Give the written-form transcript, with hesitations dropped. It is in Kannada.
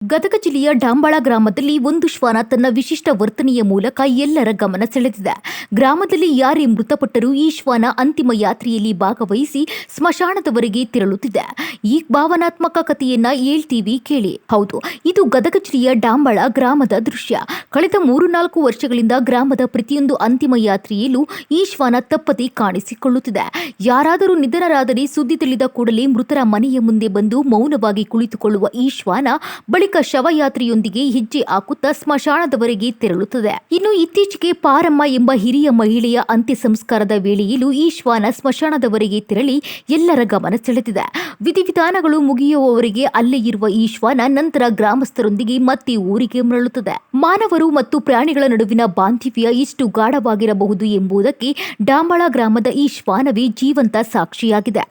ಗದಗ ಜಿಲ್ಲೆಯ ಡಾಂಬಾಳ ಗ್ರಾಮದಲ್ಲಿ ಒಂದು ಶ್ವಾನ ತನ್ನ ವಿಶಿಷ್ಟ ವರ್ತನೆಯ ಮೂಲಕ ಎಲ್ಲರ ಗಮನ ಸೆಳೆದಿದೆ. ಗ್ರಾಮದಲ್ಲಿ ಯಾರೇ ಮೃತಪಟ್ಟರೂ ಈ ಶ್ವಾನ ಅಂತಿಮ ಯಾತ್ರೆಯಲ್ಲಿ ಭಾಗವಹಿಸಿ ಸ್ಮಶಾನದವರೆಗೆ ತೆರಳುತ್ತಿದೆ. ಈ ಭಾವನಾತ್ಮಕ ಕಥೆಯನ್ನ ಹೇಳ್ತೀವಿ ಕೇಳಿ. ಹೌದು, ಇದು ಗದಗ ಜಿಲ್ಲೆಯ ಡಾಂಬಾಳ ಗ್ರಾಮದ ದೃಶ್ಯ. ಕಳೆದ 3-4 ವರ್ಷಗಳಿಂದ ಗ್ರಾಮದ ಪ್ರತಿಯೊಂದು ಅಂತಿಮ ಯಾತ್ರೆಯಲ್ಲೂ ಈ ಶ್ವಾನ ತಪ್ಪದೆ ಕಾಣಿಸಿಕೊಳ್ಳುತ್ತಿದೆ. ಯಾರಾದರೂ ನಿಧನರಾದರೆ ಸುದ್ದಿ ತಿಳಿದ ಕೂಡಲೇ ಮೃತರ ಮನೆಯ ಮುಂದೆ ಬಂದು ಮೌನವಾಗಿ ಕುಳಿತುಕೊಳ್ಳುವ ಈ ಶ್ವಾನ ಬಳಿಕ ಶವಯಾತ್ರೆಯೊಂದಿಗೆ ಹೆಜ್ಜೆ ಹಾಕುತ್ತಾ ಸ್ಮಶಾನದವರೆಗೆ ತೆರಳುತ್ತದೆ. ಇನ್ನು ಇತ್ತೀಚೆಗೆ ಪಾರಮ್ಮ ಎಂಬ ಹಿರಿಯ ಮಹಿಳೆಯ ಅಂತ್ಯ ಸಂಸ್ಕಾರದ ವೇಳೆಯಲ್ಲೂ ಈ ಶ್ವಾನ ಸ್ಮಶಾನದವರೆಗೆ ತೆರಳಿ ಎಲ್ಲರ ಗಮನ ಸೆಳೆದಿದೆ. ವಿಧಿವಿಧಾನಗಳು ಮುಗಿಯುವವರೆಗೆ ಅಲ್ಲೇ ಇರುವ ಈ ಶ್ವಾನ ನಂತರ ಗ್ರಾಮಸ್ಥರೊಂದಿಗೆ ಮತ್ತೆ ಊರಿಗೆ ಮರಳುತ್ತದೆ. ಮಾನವರು ಮತ್ತು ಪ್ರಾಣಿಗಳ ನಡುವಿನ ಬಾಂಧವ್ಯ ಎಷ್ಟು ಗಾಢವಾಗಿರಬಹುದು ಎಂಬುದಕ್ಕೆ ಡಾಂಬಾಳ ಗ್ರಾಮದ ಈ ಶ್ವಾನವೇ ಜೀವಂತ ಸಾಕ್ಷಿಯಾಗಿದೆ.